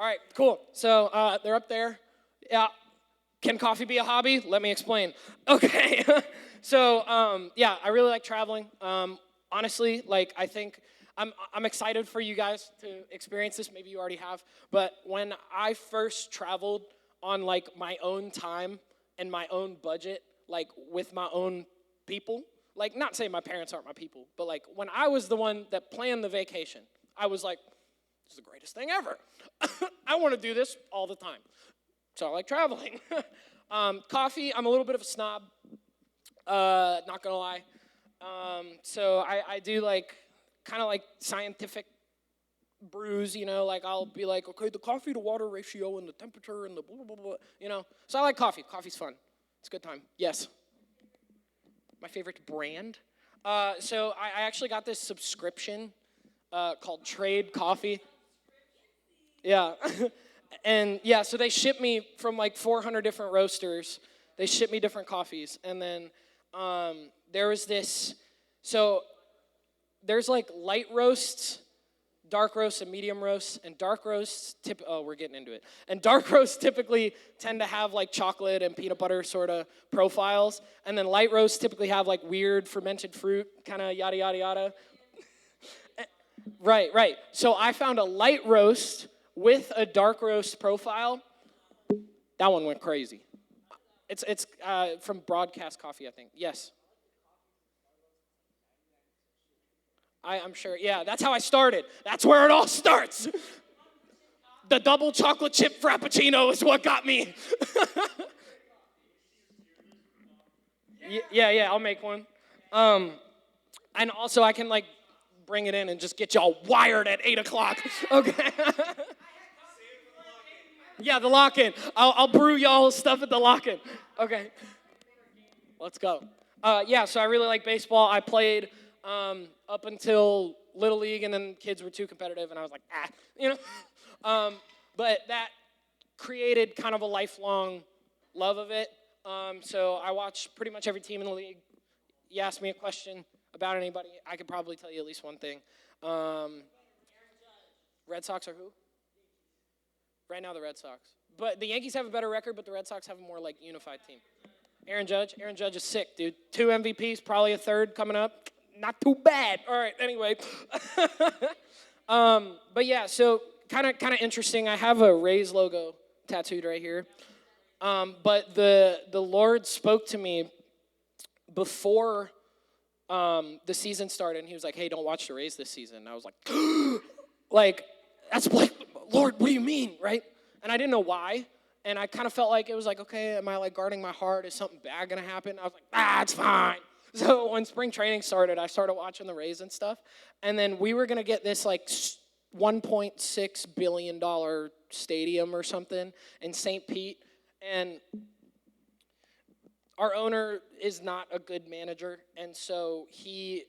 All right, cool. So they're up there. Yeah. Can coffee be a hobby? Let me explain. Okay. So I really like traveling. Honestly, like I think I'm excited for you guys to experience this. Maybe you already have. But when I first traveled on like my own time and my own budget, like with my own people, like not saying my parents aren't my people, but like when I was the one that planned the vacation, I was like, this is the greatest thing ever. I want to do this all the time. So I like traveling. Coffee, I'm a little bit of a snob, not gonna lie. So I do like, kind of like scientific brews, like I'll be like, okay, the coffee to water ratio and the temperature and the blah, blah, blah, So I like coffee. Coffee's fun. It's a good time. Yes. My favorite brand. So I actually got this subscription called Trade Coffee. Yeah. And yeah, so they ship me from like 400 different roasters. They ship me different coffees. And then there was this, so there's like light roasts, dark roasts, and medium roasts. And dark roasts, we're getting into it. And dark roasts typically tend to have like chocolate and peanut butter sort of profiles. And then light roasts typically have like weird fermented fruit, kind of yada, yada, yada. Right. So I found a light roast with a dark roast profile. That one went crazy. It's from Broadcast Coffee, I think. Yes. I'm sure. Yeah, that's how I started. That's where it all starts. The double chocolate chip frappuccino is what got me. Yeah, I'll make one. And also I can like bring it in and just get y'all wired at 8 o'clock. Okay. Yeah, the lock-in. I'll brew y'all stuff at the lock-in. Okay. Let's go. So I really like baseball. I played up until Little League, and then kids were too competitive, and I was like, But that created kind of a lifelong love of it. So I watch pretty much every team in the league. You ask me a question about anybody, I could probably tell you at least one thing. Red Sox are who? Right now, the Red Sox. But the Yankees have a better record, but the Red Sox have a more, like, unified team. Aaron Judge is sick, dude. 2 MVPs, probably a third coming up. Not too bad. All right, anyway. But, yeah, so kind of interesting. I have a Rays logo tattooed right here. But the Lord spoke to me before the season started, and he was like, hey, don't watch the Rays this season. And I was like, that's like, Lord, what do you mean, right? And I didn't know why, and I kind of felt like it was like, okay, am I like guarding my heart? Is something bad going to happen? I was like, it's fine. So when spring training started, I started watching the Rays and stuff, and then we were going to get this like $1.6 billion stadium or something in St. Pete, and our owner is not a good manager, and so he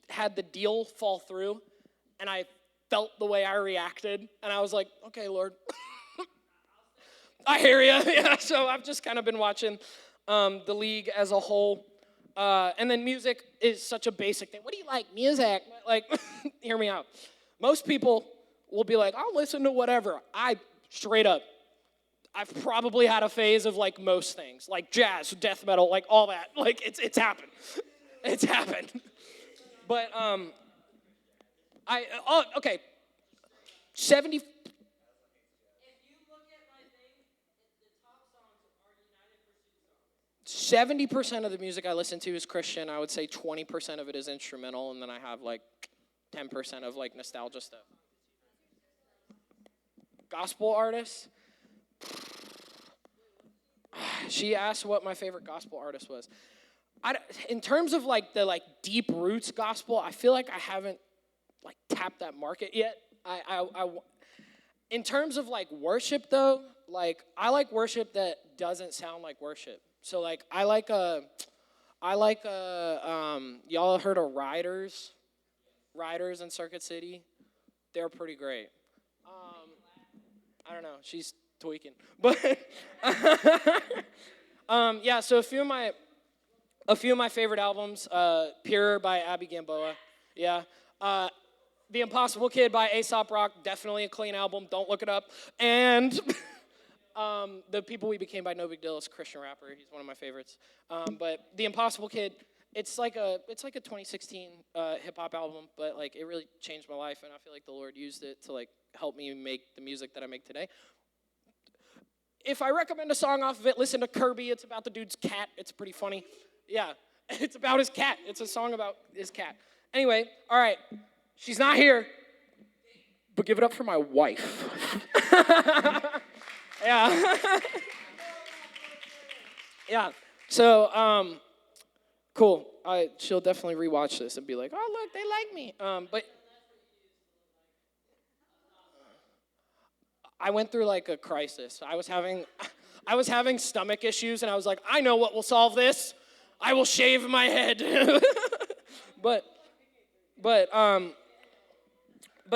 had the deal fall through, and I felt the way I reacted, and I was like, okay, Lord, I hear you. Yeah, so I've just kind of been watching the league as a whole, and then music is such a basic thing. What do you like? Music? Like, hear me out. Most people will be like, I'll listen to whatever. I've probably had a phase of like most things, like jazz, death metal, like all that. Like it's happened. It's happened. But okay. 70. If you look at my thing, the top songs are United Pursuit songs. 70% of the music I listen to is Christian. I would say 20% of it is instrumental, and then I have like 10% of like nostalgia stuff. Gospel artists. She asked what my favorite gospel artist was. In terms of like the like deep roots gospel, I feel like I haven't like tapped that market yet. In terms of like worship though, like I like worship that doesn't sound like worship. So like I like y'all heard of Riders in Circuit City? They're pretty great. I don't know, she's tweaking. But so a few of my favorite albums, Pure by Abby Gamboa. Yeah. The Impossible Kid by Aesop Rock, definitely a clean album. Don't look it up. And The People We Became by No Big Deal is a Christian rapper. He's one of my favorites. But The Impossible Kid, it's like a 2016 hip hop album, but like it really changed my life, and I feel like the Lord used it to like help me make the music that I make today. If I recommend a song off of it, listen to Kirby. It's about the dude's cat. It's pretty funny. Yeah, it's about his cat. It's a song about his cat. Anyway, all right. She's not here, but give it up for my wife. Yeah. Yeah. So, cool. She'll definitely rewatch this and be like, oh, look, they like me. But I went through like a crisis. I was having stomach issues, and I was like, I know what will solve this. I will shave my head. but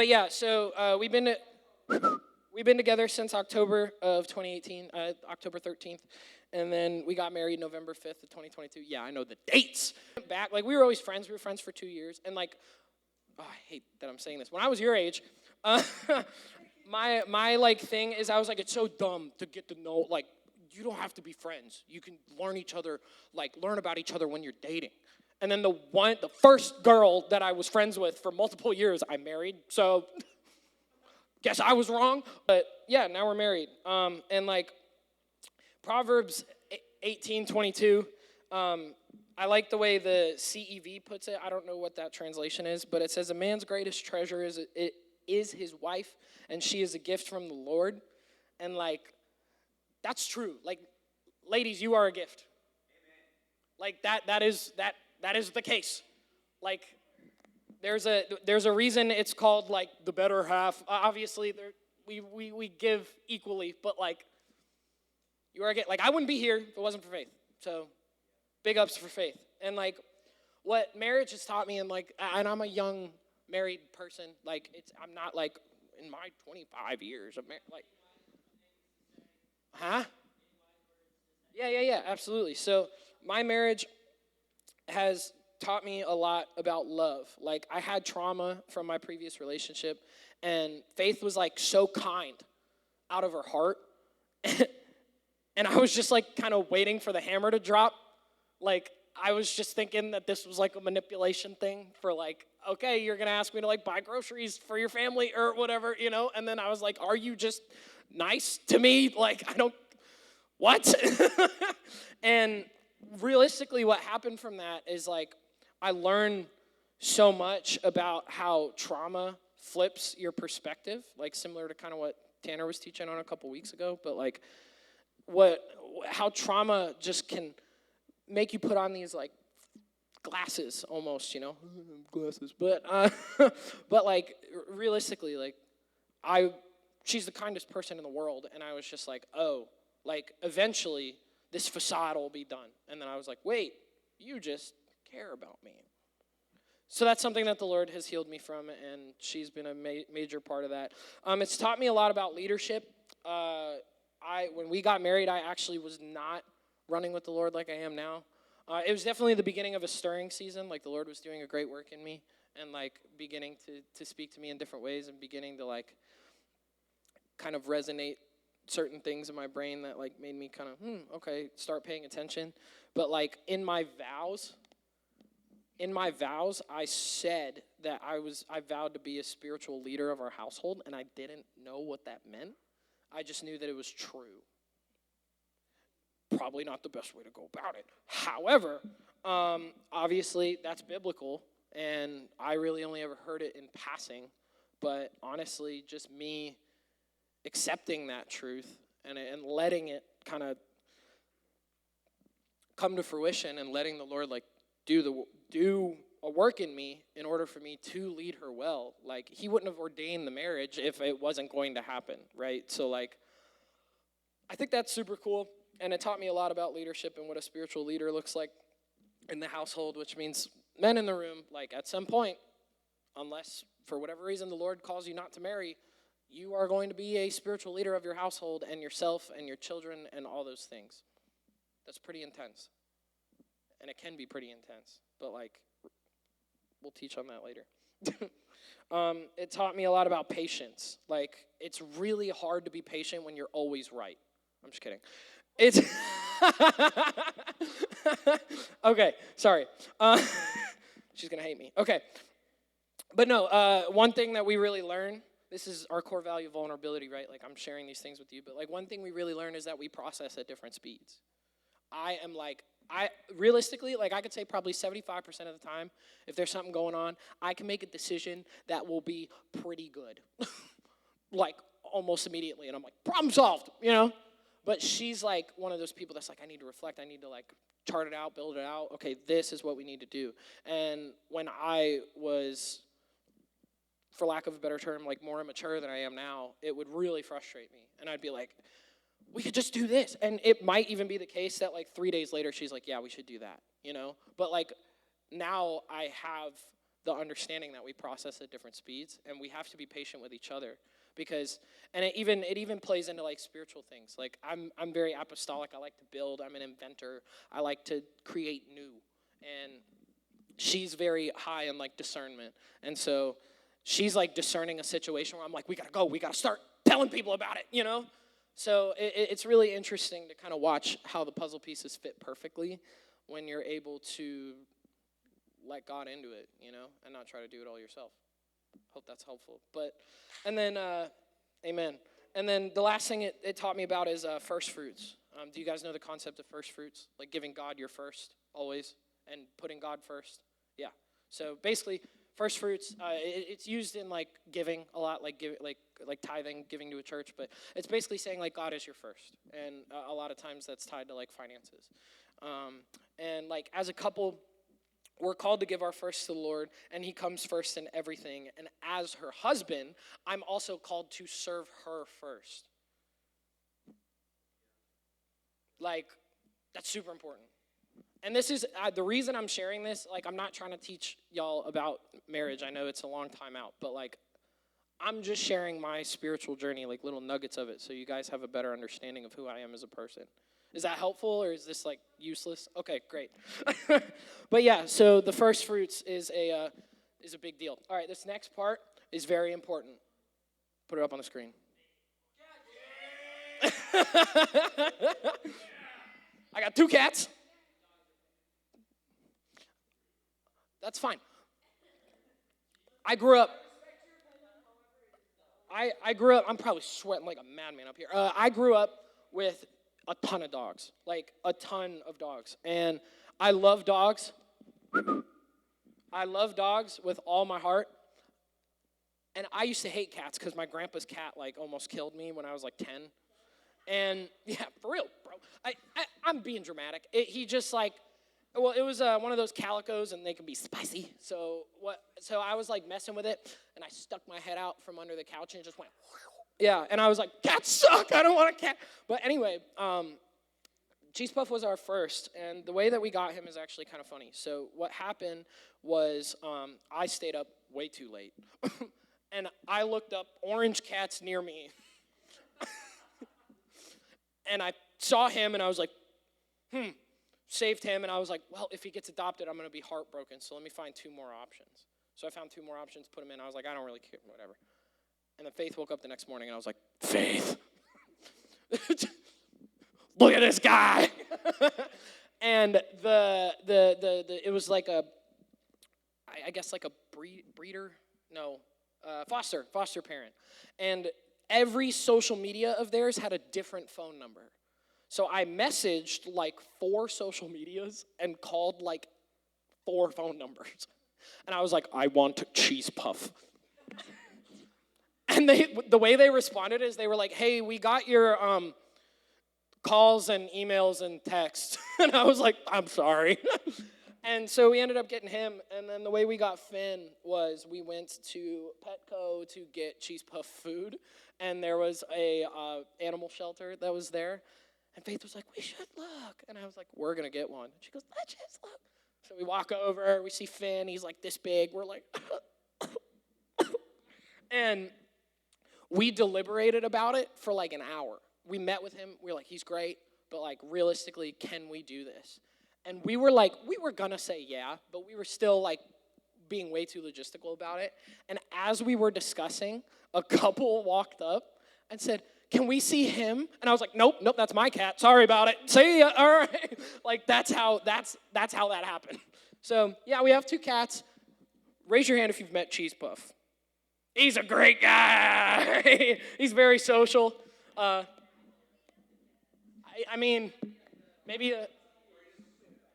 yeah. So we've been together since October of 2018, October 13th, and then we got married November 5th of 2022. Yeah, I know the dates. Back, like we were always friends. We were friends for 2 years, and like, oh, I hate that I'm saying this. When I was your age, my like thing is I was like, it's so dumb to get to know, like, you don't have to be friends. You can learn about each other when you're dating. And then the first girl that I was friends with for multiple years, I married. So guess I was wrong. But yeah, now we're married. And like Proverbs 18:22, I like the way the CEV puts it. I don't know what that translation is, but it says a man's greatest treasure is his wife, and she is a gift from the Lord. And like, that's true. Like, ladies, you are a gift. Amen. Like that is the case. Like, there's a reason it's called like the better half. Obviously, we give equally, but like, you are a gift. Like, I wouldn't be here if it wasn't for Faith. So, big ups for Faith. And like, what marriage has taught me, and like, and I'm a young married person. Like, I'm not like in my 25 years of marriage. Like, huh? Yeah, absolutely. So my marriage has taught me a lot about love. Like, I had trauma from my previous relationship, and Faith was like so kind out of her heart. And I was just like kind of waiting for the hammer to drop. Like, I was just thinking that this was like a manipulation thing for like, okay, you're going to ask me to like buy groceries for your family or whatever, you know? And then I was like, are you just nice to me? Like, I don't, what? And realistically, what happened from that is like, I learned so much about how trauma flips your perspective, like similar to kind of what Tanner was teaching on a couple weeks ago, but like how trauma just can make you put on these like glasses almost, you know, glasses, but but like realistically, like she's the kindest person in the world, and I was just like, oh, like eventually this facade will be done. And then I was like, wait, you just care about me. So that's something that the Lord has healed me from, and she's been a major part of that. It's taught me a lot about leadership. When we got married, I actually was not running with the Lord like I am now. It was definitely the beginning of a stirring season. Like, the Lord was doing a great work in me, and like beginning to speak to me in different ways, and beginning to like kind of resonate certain things in my brain that like made me kind of okay, start paying attention. But like in my vows, I said that I vowed to be a spiritual leader of our household, and I didn't know what that meant. I just knew that it was true. Probably not the best way to go about it. However, obviously that's biblical, and I really only ever heard it in passing. But honestly, just me accepting that truth and letting it kind of come to fruition, and letting the Lord like do a work in me in order for me to lead her well. Like, he wouldn't have ordained the marriage if it wasn't going to happen, right? So like, I think that's super cool, and it taught me a lot about leadership and what a spiritual leader looks like in the household, which means men in the room, like at some point, unless for whatever reason the Lord calls you not to marry, you are going to be a spiritual leader of your household and yourself and your children and all those things. That's pretty intense. And it can be pretty intense, but like, we'll teach on that later. It taught me a lot about patience. Like, it's really hard to be patient when you're always right. I'm just kidding. It's okay, sorry. She's going to hate me. Okay. But no, one thing that we really learn, this is our core value, vulnerability, right? Like, I'm sharing these things with you, but like one thing we really learn is that we process at different speeds. I realistically, like I could say probably 75% of the time, if there's something going on, I can make a decision that will be pretty good. Like almost immediately, and I'm like, problem solved, you know? But she's like one of those people that's like, I need to reflect, I need to like chart it out, build it out. Okay, this is what we need to do. And when I was, for lack of a better term, like more immature than I am now, it would really frustrate me. And I'd be like, we could just do this. And it might even be the case that like 3 days later, she's like, yeah, we should do that, you know? But like now I have the understanding that we process at different speeds, and we have to be patient with each other. Because, and it even plays into like spiritual things. Like I'm very apostolic. I like to build. I'm an inventor. I like to create new. And she's very high in like discernment. And so she's like discerning a situation where I'm like, we gotta go. We gotta start telling people about it, you know? So it's really interesting to kind of watch how the puzzle pieces fit perfectly when you're able to let God into it, you know, and not try to do it all yourself. Hope that's helpful. And then, amen. And then the last thing it taught me about is first fruits. Do you guys know the concept of first fruits? Like giving God your first, always, and putting God first? Yeah. So basically, first fruits, it's used in like giving a lot, like tithing, giving to a church, but it's basically saying like God is your first. And a lot of times that's tied to like finances. And like as a couple, we're called to give our first to the Lord, and he comes first in everything. And as her husband, I'm also called to serve her first. Like, that's super important. And this is, the reason I'm sharing this, like, I'm not trying to teach y'all about marriage. I know it's a long time out, but, like, I'm just sharing my spiritual journey, like, little nuggets of it, so you guys have a better understanding of who I am as a person. Is that helpful, or is this, like, useless? Okay, great. But, yeah, so the first fruits is a big deal. All right, this next part is very important. Put it up on the screen. I got 2 cats. That's fine. I grew up, I'm probably sweating like a madman up here. I grew up with a ton of dogs, like a ton of dogs. And I love dogs. I love dogs with all my heart. And I used to hate cats because my grandpa's cat like almost killed me when I was like 10. And yeah, for real, bro. I'm being dramatic. He just like, well, it was one of those calicos, and they can be spicy. So I was like messing with it, and I stuck my head out from under the couch and it just went. Yeah, and I was like, cats suck. I don't want a cat. But anyway, Cheese Puff was our first, and the way that we got him is actually kind of funny. So what happened was I stayed up way too late, and I looked up orange cats near me, and I saw him, and I was like, saved him, and I was like, well, if he gets adopted, I'm going to be heartbroken, so let me find 2 more options. So I found 2 more options, put him in. I was like, I don't really care, whatever. And then Faith woke up the next morning, and I was like, Faith, look at this guy. And it was like I guess like a breeder, no, foster parent. And every social media of theirs had a different phone number. So I messaged like 4 social medias and called like 4 phone numbers. And I was like, I want Cheese Puff. And the way they responded is they were like, hey, we got your calls and emails and texts. And I was like, I'm sorry. And so we ended up getting him. And then the way we got Finn was we went to Petco to get Cheese Puff food. And there was a animal shelter that was there. And Faith was like, we should look. And I was like, we're going to get one. And she goes, let's just look. So we walk over. We see Finn. He's like this big. We're like, and we deliberated about it for like an hour. We met with him. We were like, he's great. But like, realistically, can we do this? And we were like, we were going to say yeah. But we were still like being way too logistical about it. And as we were discussing, a couple walked up and said, "Can we see him?" And I was like, "Nope, that's my cat. Sorry about it. See ya." All right. Like that's how that happened. So yeah, we have 2 cats. Raise your hand if you've met Cheese Puff. He's a great guy. He's very social. I mean, maybe a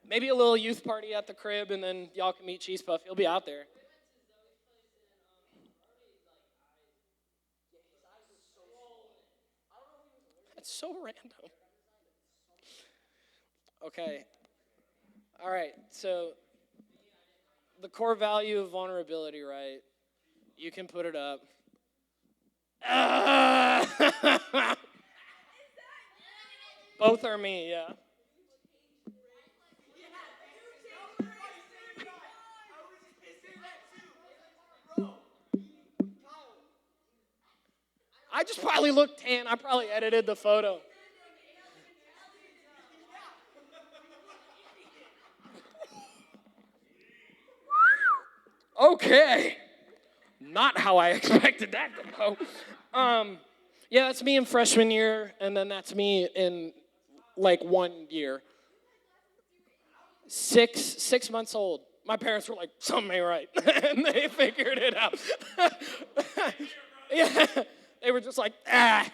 little youth party at the crib, and then y'all can meet Cheese Puff. He'll be out there. That's so random. Okay. All right. So the core value of vulnerability, right? You can put it up. Both are me, yeah. I just probably looked tan. I probably edited the photo. Okay. Not how I expected that to go. Yeah, that's me in freshman year, and then that's me in like 1 year. 6 months old. My parents were like, "Something ain't right," and they figured it out. Yeah, they were just like, "Ah."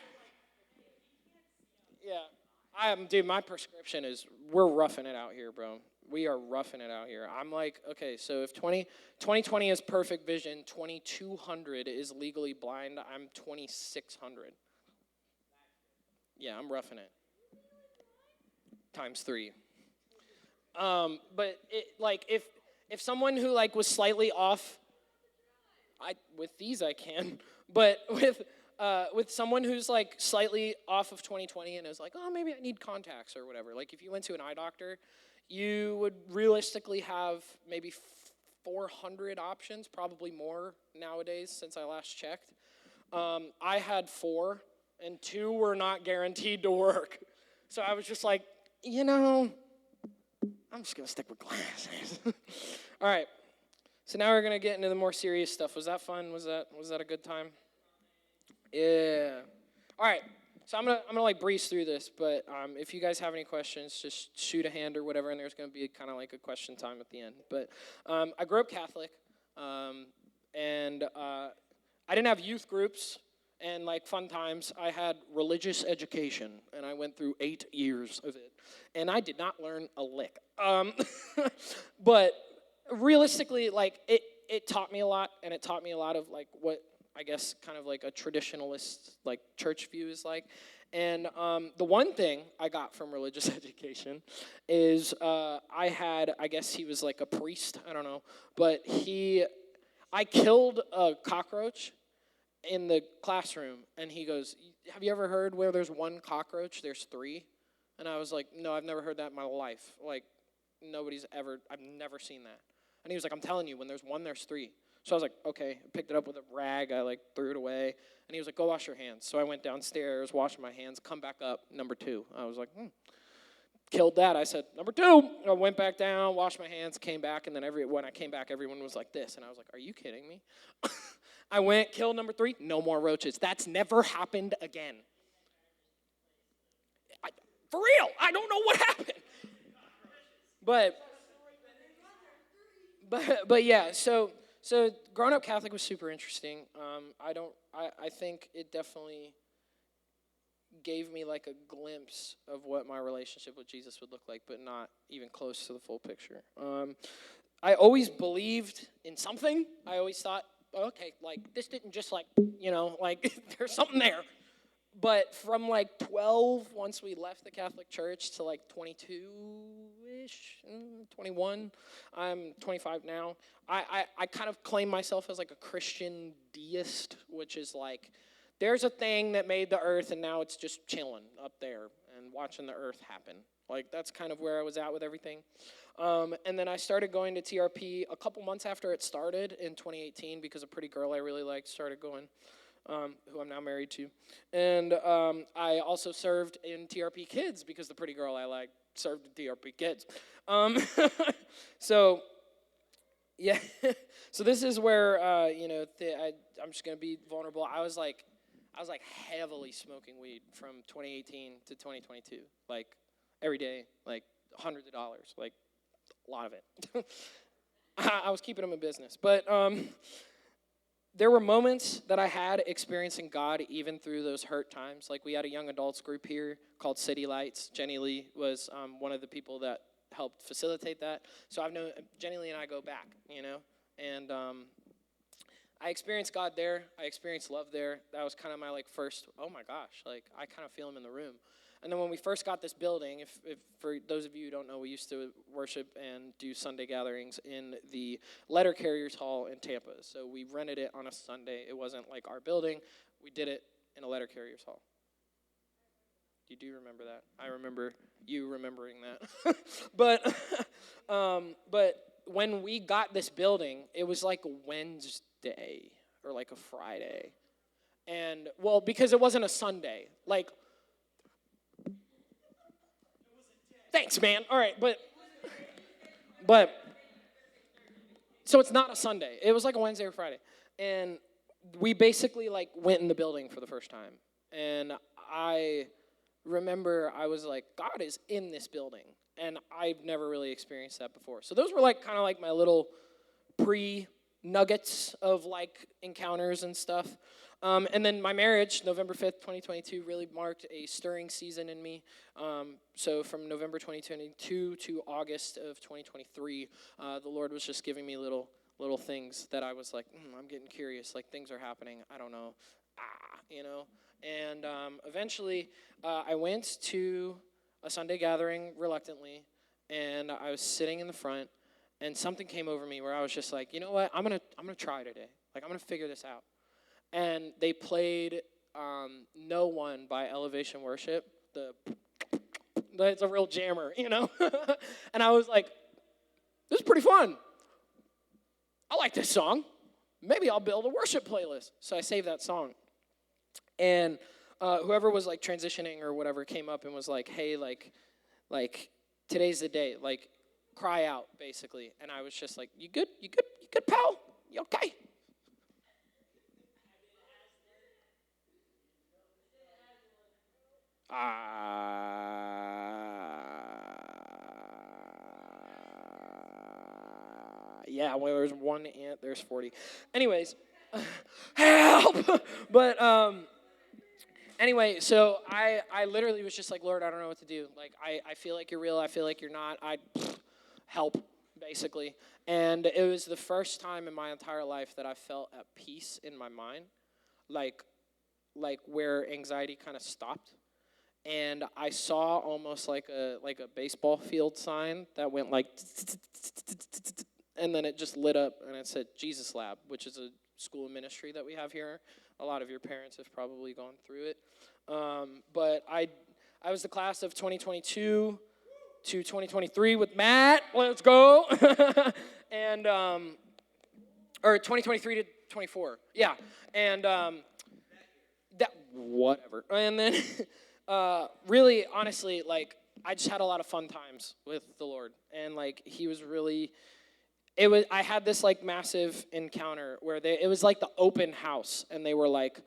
Yeah, dude. My prescription is we're roughing it out here, bro. We are roughing it out here. I'm like, okay, so if 2020 is perfect vision, 2200 is legally blind. I'm 2600. Yeah, I'm roughing it. Times 3. But it like if someone who like was slightly off, with these I can, but with someone who's like slightly off of 2020 and is like, oh, maybe I need contacts or whatever. Like if you went to an eye doctor, you would realistically have maybe 400 options, probably more nowadays since I last checked. I had 4, and 2 were not guaranteed to work. So I was just like, I'm just going to stick with glasses. All right. So now we're going to get into the more serious stuff. Was that fun? Was that a good time? Yeah. All right. So I'm gonna like breeze through this, but if you guys have any questions, just shoot a hand or whatever, and there's gonna be kind of like a question time at the end. But I grew up Catholic, and I didn't have youth groups and like fun times. I had religious education, and I went through 8 years of it, and I did not learn a lick. But realistically, like it taught me a lot, and it taught me a lot of like what I guess kind of like a traditionalist like church view is like. And the one thing I got from religious education is I guess he was like a priest, I don't know, but I killed a cockroach in the classroom, and he goes, "Have you ever heard where there's 1 cockroach, there's 3? And I was like, "No, I've never heard that in my life. Like, I've never seen that." And he was like, "I'm telling you, when there's 1, there's 3. So I was like, okay, I picked it up with a rag, I like threw it away, and he was like, "Go wash your hands." So I went downstairs, washed my hands, come back up, number 2. I was like, killed that. I said, "Number 2. I went back down, washed my hands, came back, and then when I came back, everyone was like this, and I was like, "Are you kidding me?" I went, killed number 3, no more roaches. That's never happened again. For real, I don't know what happened. But yeah, so growing up Catholic was super interesting. I think it definitely gave me like a glimpse of what my relationship with Jesus would look like, but not even close to the full picture. I always believed in something. I always thought, okay, like this didn't just like, like there's something there. But from like 12, once we left the Catholic Church, to like 22-ish, 21, I'm 25 now, I kind of claim myself as like a Christian deist, which is like, there's a thing that made the earth, and now it's just chilling up there and watching the earth happen. Like, that's kind of where I was at with everything. And then I started going to TRP a couple months after it started in 2018 because a pretty girl I really liked started going. Who I'm now married to. And I also served in TRP Kids because the pretty girl I liked served in TRP Kids. So Yeah. So this is where I'm just gonna be vulnerable. I was like heavily smoking weed from 2018 to 2022, like every day, like hundreds of dollars, like a lot of it. I was keeping them in business, but there were moments that I had experiencing God even through those hurt times. Like we had a young adults group here called City Lights. Jenny Lee was one of the people that helped facilitate that. So I've known Jenny Lee and I go back, and I experienced God there. I experienced love there. That was kind of my first, oh my gosh, I kind of feel him in the room. And then when we first got this building, if for those of you who don't know, we used to worship and do Sunday gatherings in the Letter Carriers Hall in Tampa. So we rented it on a Sunday. It wasn't like our building. We did it in a Letter Carriers Hall. You do remember that? I remember you remembering that. But when we got this building, it was like a Wednesday or like a Friday. And, well, because it wasn't a Sunday. Thanks, man. All right, but so it's not a Sunday. It was like a Wednesday or Friday. And we basically went in the building for the first time. And I remember I was like, God is in this building. And I've never really experienced that before. So those were kind of my little pre-nuggets of encounters and stuff. And then my marriage, November 5th, 2022, really marked a stirring season in me. So from November 2022 to August of 2023, the Lord was just giving me little things that I was like, I'm getting curious. Things are happening. I don't know. And eventually, I went to a Sunday gathering reluctantly, and I was sitting in the front, and something came over me where I was just like, you know what? I'm gonna try today. I'm gonna figure this out. And they played No One by Elevation Worship. It's a real jammer, And I was like, this is pretty fun. I like this song. Maybe I'll build a worship playlist. So I saved that song. And whoever was transitioning or whatever came up and was like, hey, today's the day. Cry out, basically. And I was just like, you good? You good, pal? You okay? Yeah, well, there's one ant, there's 40. Anyways, help! But, anyway, so I literally was just like, Lord, I don't know what to do. I feel like you're real, I feel like you're not. Help, basically. And it was the first time in my entire life that I felt at peace in my mind, where anxiety kind of stopped. And I saw almost like a baseball field sign that went and then it just lit up and it said Jesus Lab, which is a school of ministry that we have here. A lot of your parents have probably gone through it. But I was the class of 2022 to 2023 with Matt. Let's go. And or 2023 to 24. Yeah. And that whatever. And then really, honestly, I just had a lot of fun times with the Lord, and He was really. I had this massive encounter where it was the open house, and they were like.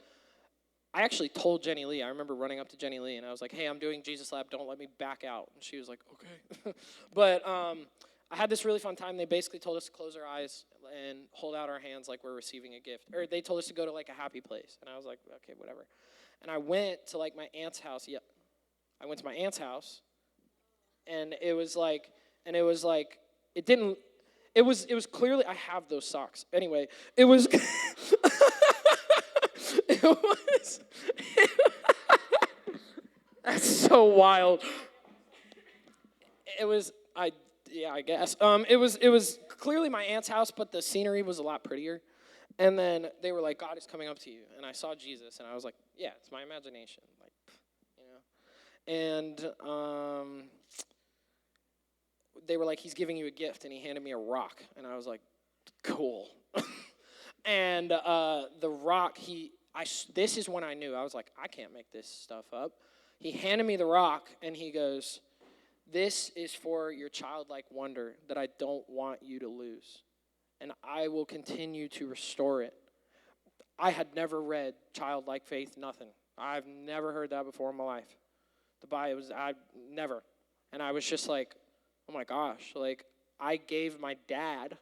I actually told Jenny Lee. I remember running up to Jenny Lee, and I was like, "Hey, I'm doing Jesus Lab. Don't let me back out." And she was like, "Okay." But I had this really fun time. They basically told us to close our eyes and hold out our hands like we're receiving a gift, or they told us to go to a happy place, and I was like, "Okay, whatever." And I went to my aunt's house. Yep. I went to my aunt's house, and it was it didn't. It was clearly. I have those socks. Anyway, it was. It was. That's so wild. It was. I guess. It was clearly my aunt's house, but the scenery was a lot prettier. And then they were like, God is coming up to you. And I saw Jesus, and I was like, yeah, it's my imagination. And they were like, he's giving you a gift, and he handed me a rock. And I was like, cool. And the rock, this is when I knew. I was like, I can't make this stuff up. He handed me the rock, and he goes, this is for your childlike wonder that I don't want you to lose. and I will continue to restore it. I had never read childlike faith, nothing. I've never heard that before in my life. I never. And I was just like, oh my gosh, like I gave my dad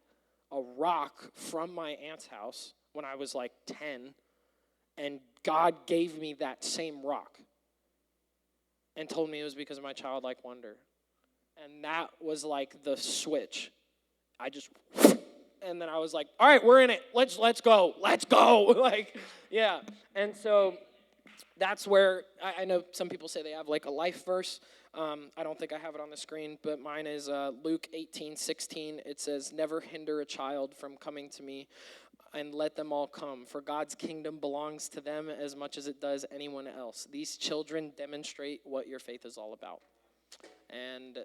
a rock from my aunt's house when I was like 10, and God gave me that same rock and told me it was because of my childlike wonder. And that was like the switch. I just, and then I was like, all right, we're in it. Let's go. Like, yeah. And so that's where, I know some people say they have like a life verse. I don't think I have it on the screen, but mine is Luke 18:16. It says, never hinder a child from coming to me, and let them all come, for God's kingdom belongs to them as much as it does anyone else. These children demonstrate what your faith is all about. And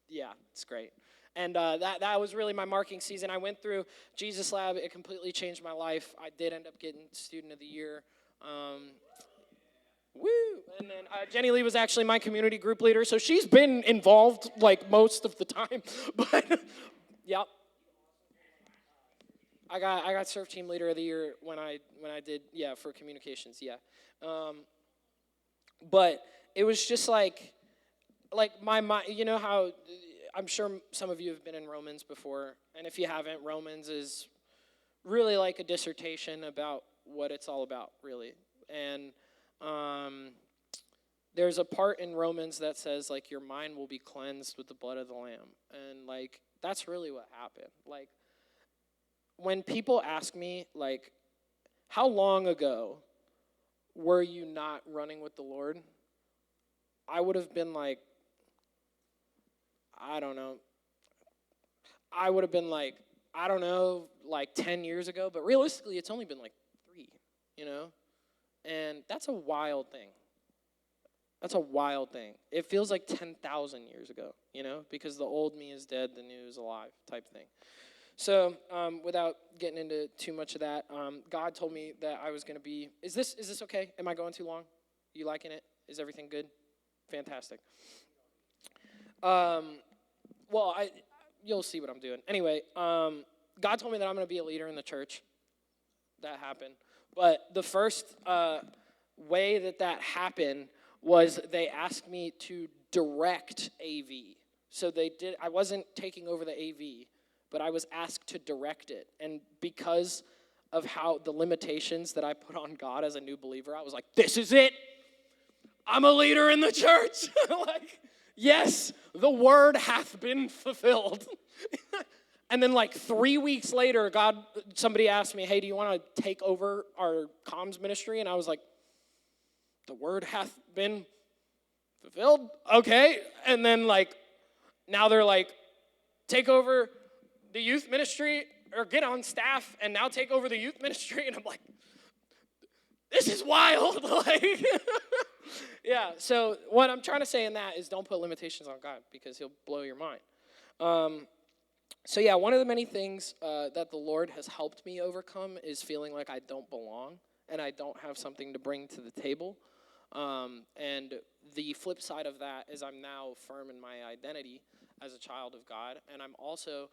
yeah, it's great. And that was really my marking season. I went through Jesus Lab. It completely changed my life. I did end up getting Student of the Year. Woo! And then Jenny Lee was actually my community group leader, so she's been involved like most of the time. But yeah, I got Surf Team Leader of the Year when I did for communications. But it was just like my mind. You know how I'm sure some of you have been in Romans before, and if you haven't, Romans is really like a dissertation about what it's all about, really. And there's a part in Romans that says, like, your mind will be cleansed with the blood of the Lamb. And, like, that's really what happened. Like, when people ask me, like, how long ago were you not running with the Lord? I would have been like, I don't know. I would have been like, I don't know, like 10 years ago. But realistically, it's only been like 3, you know? And that's a wild thing. That's a wild thing. It feels like 10,000 years ago, you know? Because the old me is dead, the new is alive type thing. So without getting into too much of that, God told me that I was going to be, is this okay? Am I going too long? You liking it? Is everything good? Fantastic. Well, you'll see what I'm doing. Anyway, God told me that I'm going to be a leader in the church. That happened. But the first way that happened was they asked me to direct AV. So I wasn't taking over the AV, but I was asked to direct it. And because of how the limitations that I put on God as a new believer, I was like, this is it. I'm a leader in the church. Like, yes, the word hath been fulfilled. And then like 3 weeks later, somebody asked me, hey, do you want to take over our comms ministry? And I was like, the word hath been fulfilled? Okay. And then like, now they're like, take over the youth ministry, or get on staff and now take over the youth ministry. And I'm like, this is wild. Like, yeah. So what I'm trying to say in that is don't put limitations on God, because he'll blow your mind. So yeah, one of the many things that the Lord has helped me overcome is feeling like I don't belong and I don't have something to bring to the table. And the flip side of that is I'm now firm in my identity as a child of God, and I'm also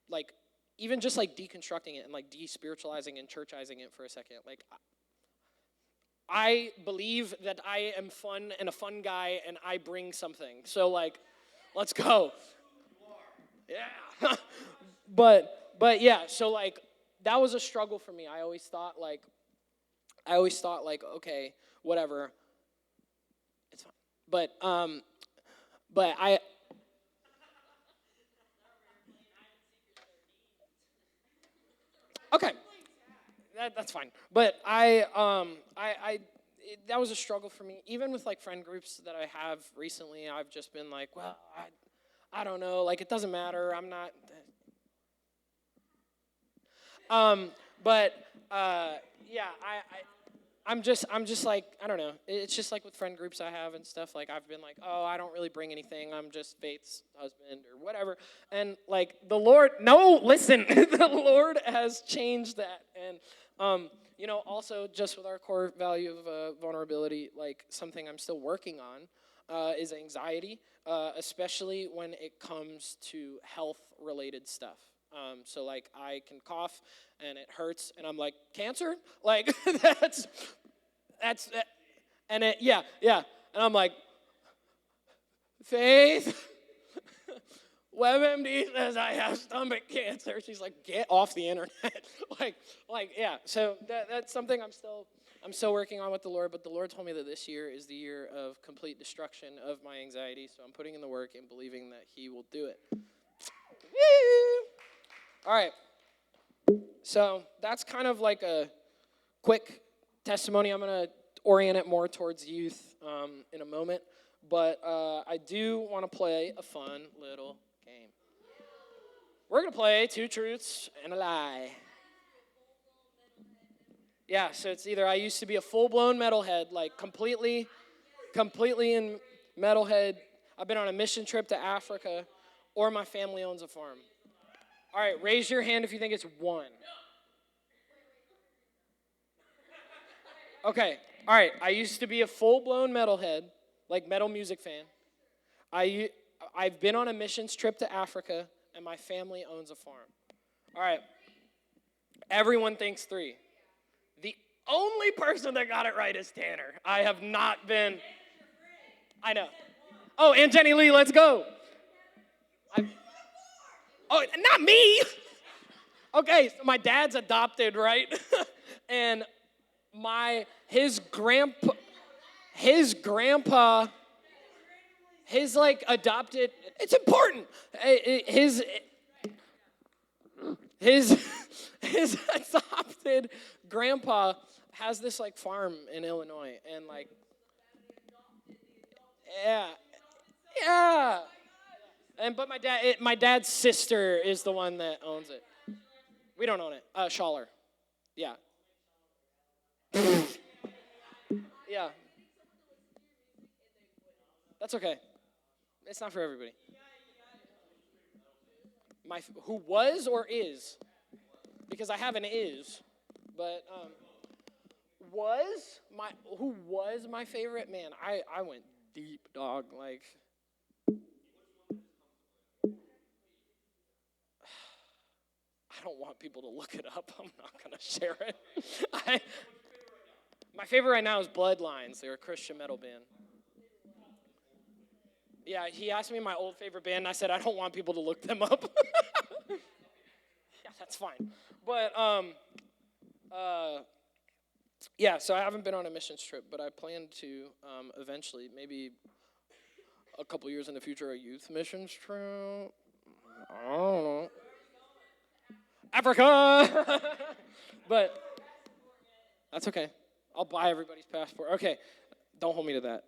like even just like deconstructing it and like de-spiritualizing and churchizing it for a second. Like, I believe that I am fun and a fun guy and I bring something. So like, let's go. Yeah. but yeah, so like that was a struggle for me. I always thought like, okay, whatever. It's fine. But I okay. That's fine. But that was a struggle for me. Even with like friend groups that I have recently, I've just been like, well, I don't know, like it doesn't matter. I'm not. Yeah, I'm just like, I don't know. It's just like with friend groups I have and stuff. Like I've been like, oh, I don't really bring anything. I'm just Faith's husband or whatever. And like the Lord, no, listen, the Lord has changed that. And also just with our core value of vulnerability, like something I'm still working on is anxiety, especially when it comes to health-related stuff. So like I can cough and it hurts, and I'm like, cancer? Like that's and yeah. And I'm like, Faith, WebMD says I have stomach cancer. She's like, get off the internet. Yeah. So that's something I'm still working on with the Lord, but the Lord told me that this year is the year of complete destruction of my anxiety, so I'm putting in the work and believing that he will do it. Woo! All right. So that's kind of like a quick testimony. I'm going to orient it more towards youth in a moment, but I do want to play a fun little game. We're going to play 2 truths and a lie. Yeah, so it's either I used to be a full-blown metalhead, like completely in metalhead. I've been on a mission trip to Africa, or my family owns a farm. All right, raise your hand if you think it's 1. Okay, all right, I used to be a full-blown metalhead, like metal music fan. I've been on a missions trip to Africa, and my family owns a farm. All right, everyone thinks 3. The only person that got it right is Tanner. I have not been. I know. Oh, and Jenny Lee, let's go. Oh, not me. Okay, so my dad's adopted, right? And his grandpa, like adopted. It's important. His adopted grandpa has this like farm in Illinois, and like, yeah. But my dad's sister is the one that owns it. We don't own it. Schaller. Yeah. Yeah. That's okay. It's not for everybody. Who was or is? Because I have an is, but who was my favorite? Man, I went deep, dog. Like, I don't want people to look it up. I'm not gonna share it. My favorite right now is Bloodlines. They're a Christian metal band. Yeah, he asked me my old favorite band, and I said I don't want people to look them up. Yeah, that's fine. But yeah, so I haven't been on a missions trip, but I plan to eventually, maybe a couple years in the future, a youth missions trip. I don't know. Africa! But that's okay. I'll buy everybody's passport. Okay, don't hold me to that.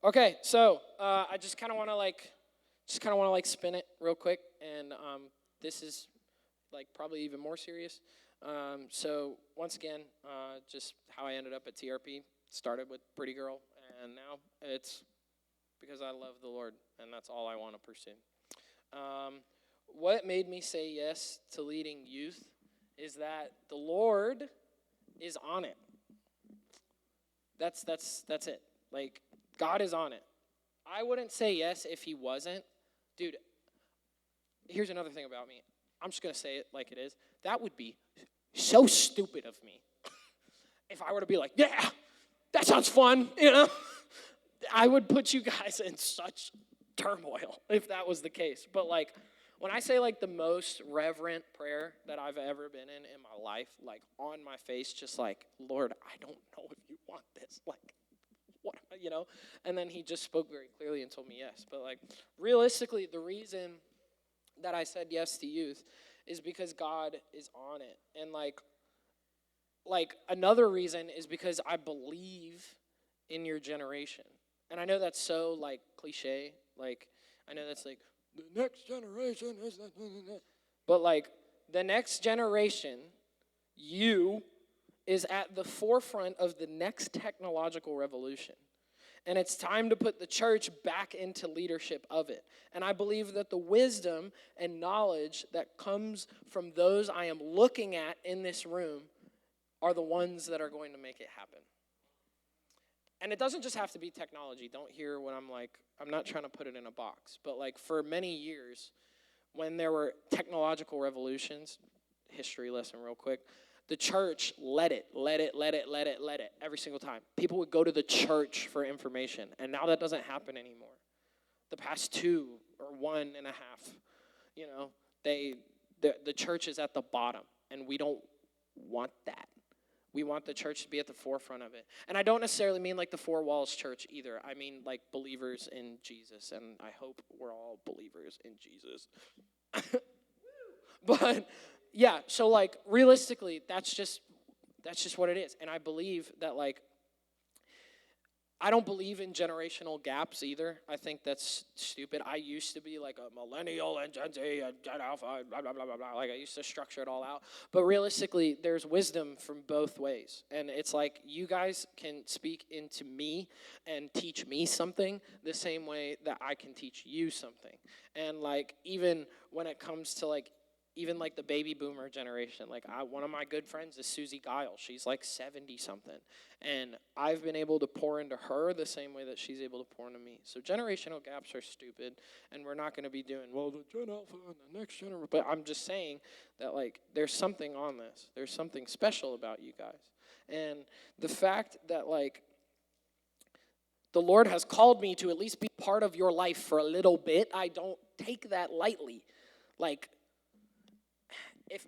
Okay, so I just kind of want to spin it real quick, and this is like probably even more serious. So once again, just how I ended up at TRP. Started with Pretty Girl, and now it's because I love the Lord, and that's all I want to pursue. What made me say yes to leading youth is that the Lord is on it. That's it. Like, God is on it. I wouldn't say yes if he wasn't. Dude, here's another thing about me. I'm just going to say it like it is. That would be so stupid of me if I were to be like, yeah, that sounds fun, you know? I would put you guys in such turmoil if that was the case. But, like, when I say, like, the most reverent prayer that I've ever been in my life, like, on my face, just like, Lord, I don't know if you want this. Like, what, you know? And then he just spoke very clearly and told me yes. But, like, realistically, the reason that I said yes to youth is because God is on it. And, like another reason is because I believe in your generation. And I know that's so, like, cliche. Like, I know that's, like, the next generation is... But, like, the next generation, you, is at the forefront of the next technological revolution. And it's time to put the church back into leadership of it. And I believe that the wisdom and knowledge that comes from those I am looking at in this room are the ones that are going to make it happen. And it doesn't just have to be technology. Don't hear what I'm like. I'm not trying to put it in a box. But, like, for many years, when there were technological revolutions, history lesson real quick, the church led it every single time. People would go to the church for information, and now that doesn't happen anymore. The past 2 or 1.5, the church is at the bottom, and we don't want that. We want the church to be at the forefront of it. And I don't necessarily mean like the four walls church either. I mean like believers in Jesus, and I hope we're all believers in Jesus. But yeah, so like realistically, that's just what it is. And I believe that like I don't believe in generational gaps either. I think that's stupid. I used to be like a millennial and Gen Z and Gen Alpha, blah, blah, blah, blah, blah. Like I used to structure it all out. But realistically, there's wisdom from both ways. And it's like you guys can speak into me and teach me something the same way that I can teach you something. And like even when it comes to like even like the baby boomer generation, like one of my good friends is Susie Guile. She's like 70 something. And I've been able to pour into her the same way that she's able to pour into me. So generational gaps are stupid, and we're not going to be doing, well, the Gen Alpha and the next generation. But I'm just saying that like there's something on this. There's something special about you guys. And the fact that like the Lord has called me to at least be part of your life for a little bit, I don't take that lightly. Like, if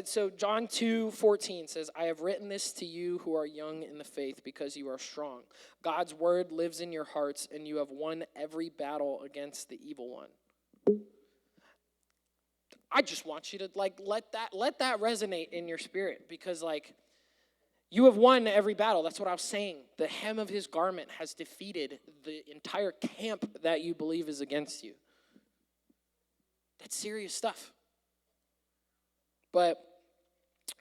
so John 2:14 says, I have written this to you who are young in the faith because you are strong. God's word lives in your hearts, and you have won every battle against the evil one. I just want you to like let that resonate in your spirit, because like you have won every battle. That's what I was saying. The hem of his garment has defeated the entire camp that you believe is against you. That's serious stuff. But,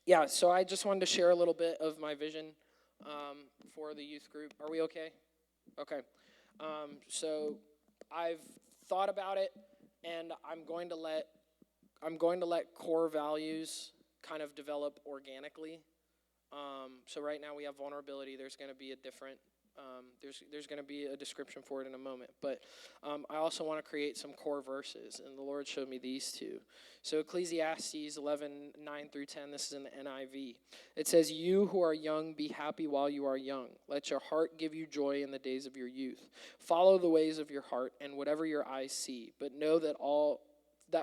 yeah, so I just wanted to share a little bit of my vision for the youth group. Are we okay? Okay. So I've thought about it, and I'm going to let core values kind of develop organically. So right now we have vulnerability. There's going to be a different there's going to be a description for it in a moment. But I also want to create some core verses, and the Lord showed me these two. So Ecclesiastes 11:9-10, this is in the NIV. It says, you who are young, be happy while you are young. Let your heart give you joy in the days of your youth. Follow the ways of your heart and whatever your eyes see, but know that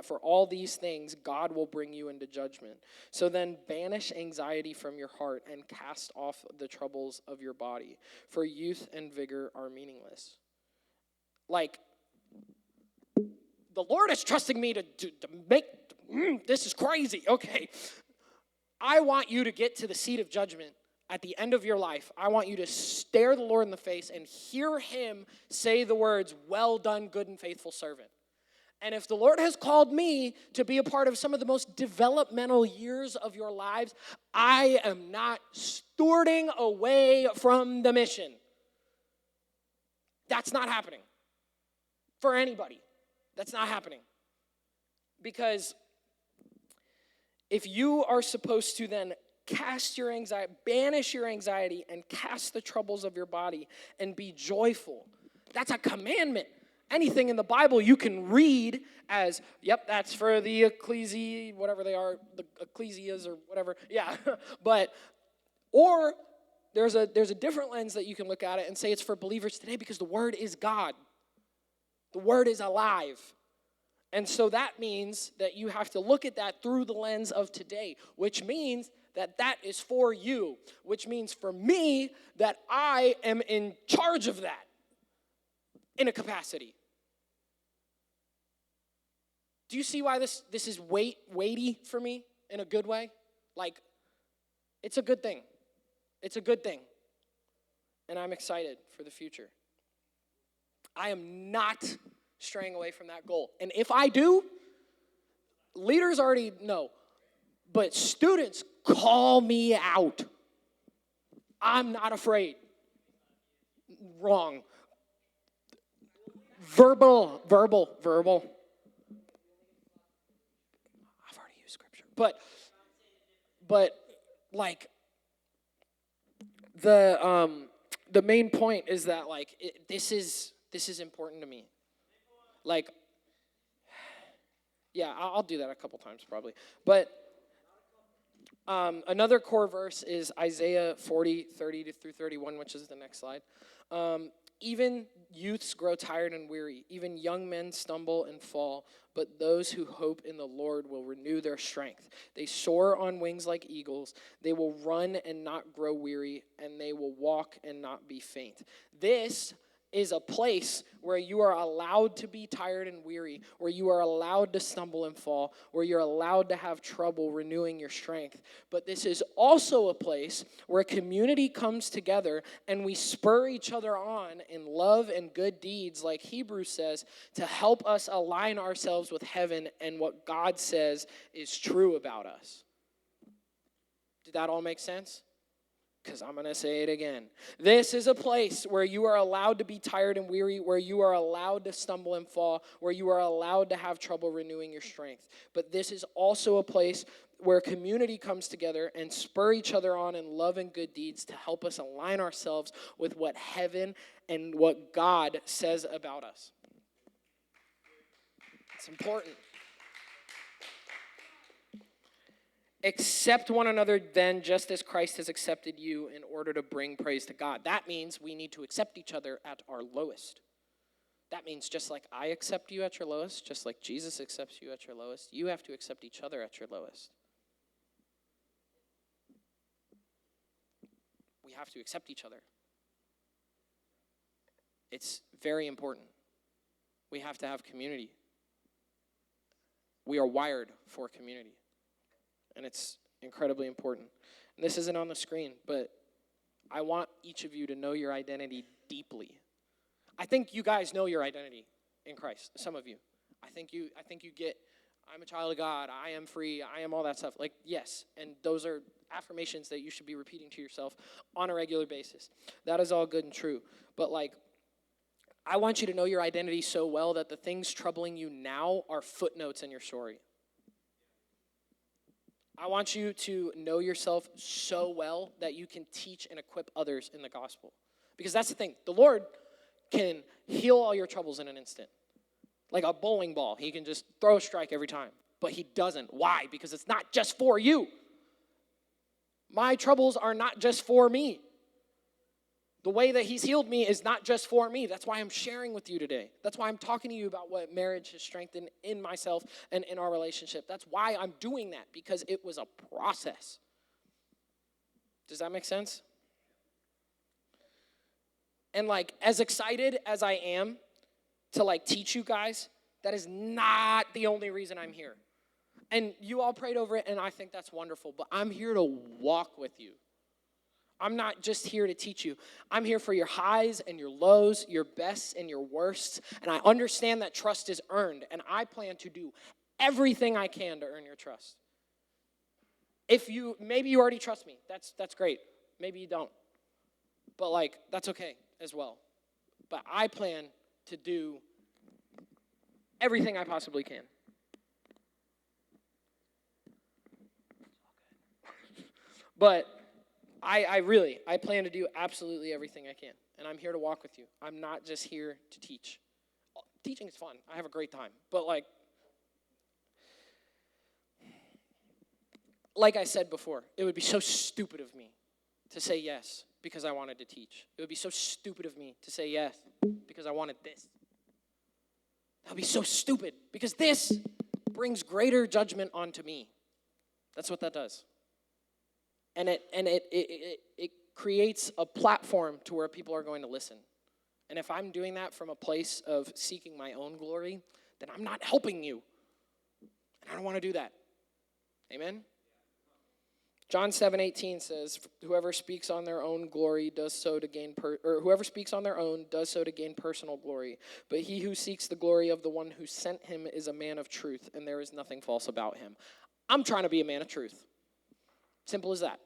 for all these things, God will bring you into judgment. So then banish anxiety from your heart and cast off the troubles of your body, for youth and vigor are meaningless. Like, the Lord is trusting me to make, this is crazy. Okay. I want you to get to the seat of judgment at the end of your life. I want you to stare the Lord in the face and hear him say the words, well done, good and faithful servant. And if the Lord has called me to be a part of some of the most developmental years of your lives, I am not stewarding away from the mission. That's not happening for anybody. That's not happening. Because if you are supposed to then cast your anxiety, banish your anxiety, and cast the troubles of your body and be joyful, that's a commandment. Anything in the Bible you can read as, yep, that's for the whatever they are, the ecclesias or whatever. Yeah, or there's a different lens that you can look at it and say it's for believers today, because the word is God. The word is alive. And so that means that you have to look at that through the lens of today, which means that is for you, which means for me that I am in charge of that in a capacity. Do you see why this is weighty for me in a good way? Like, it's a good thing. It's a good thing. And I'm excited for the future. I am not straying away from that goal. And if I do, leaders already know, but students call me out. I'm not afraid. Wrong. Verbal. I've already used scripture. But like the main point is that like this is important to me. Like Yeah, I'll do that a couple times probably. But another core verse is Isaiah 40:30 through 31, which is the next slide. Even youths grow tired and weary. Even young men stumble and fall. But those who hope in the Lord will renew their strength. They soar on wings like eagles. They will run and not grow weary, and they will walk and not be faint. This is a place where you are allowed to be tired and weary, where you are allowed to stumble and fall, where you're allowed to have trouble renewing your strength. But this is also a place where a community comes together and we spur each other on in love and good deeds, like Hebrews says, to help us align ourselves with heaven and what God says is true about us. Did that all make sense? Because I'm going to say it again. This is a place where you are allowed to be tired and weary, where you are allowed to stumble and fall, where you are allowed to have trouble renewing your strength. But this is also a place where community comes together and spur each other on in love and good deeds to help us align ourselves with what heaven and what God says about us. It's important. Accept one another then, just as Christ has accepted you, in order to bring praise to God. That means we need to accept each other at our lowest. That means just like I accept you at your lowest, just like Jesus accepts you at your lowest, you have to accept each other at your lowest. We have to accept each other. It's very important. We have to have community. We are wired for community. And it's incredibly important. And this isn't on the screen, but I want each of you to know your identity deeply. I think you guys know your identity in Christ, some of you. I think you get, I'm a child of God, I am free, I am all that stuff. Like, yes, and those are affirmations that you should be repeating to yourself on a regular basis. That is all good and true. But like, I want you to know your identity so well that the things troubling you now are footnotes in your story. I want you to know yourself so well that you can teach and equip others in the gospel. Because that's the thing. The Lord can heal all your troubles in an instant. Like a bowling ball. He can just throw a strike every time. But he doesn't. Why? Because it's not just for you. My troubles are not just for me. The way that he's healed me is not just for me. That's why I'm sharing with you today. That's why I'm talking to you about what marriage has strengthened in myself and in our relationship. That's why I'm doing that, because it was a process. Does that make sense? And like, as excited as I am to like teach you guys, that is not the only reason I'm here. And you all prayed over it, and I think that's wonderful. But I'm here to walk with you. I'm not just here to teach you. I'm here for your highs and your lows, your bests and your worsts. And I understand that trust is earned. And I plan to do everything I can to earn your trust. Maybe you already trust me. That's great. Maybe you don't. But like, that's okay as well. But I plan to do everything I possibly can. But I plan to do absolutely everything I can. And I'm here to walk with you. I'm not just here to teach. Teaching is fun. I have a great time. But like I said before, it would be so stupid of me to say yes because I wanted to teach. It would be so stupid of me to say yes because I wanted this. That would be so stupid because this brings greater judgment onto me. That's what that does. And it creates a platform to where people are going to listen. And if I'm doing that from a place of seeking my own glory, then I'm not helping you. And I don't want to do that. Amen? John 7:18 says, whoever speaks on their own glory does so to gain whoever speaks on their own does so to gain personal glory. But he who seeks the glory of the one who sent him is a man of truth, and there is nothing false about him. I'm trying to be a man of truth. Simple as that.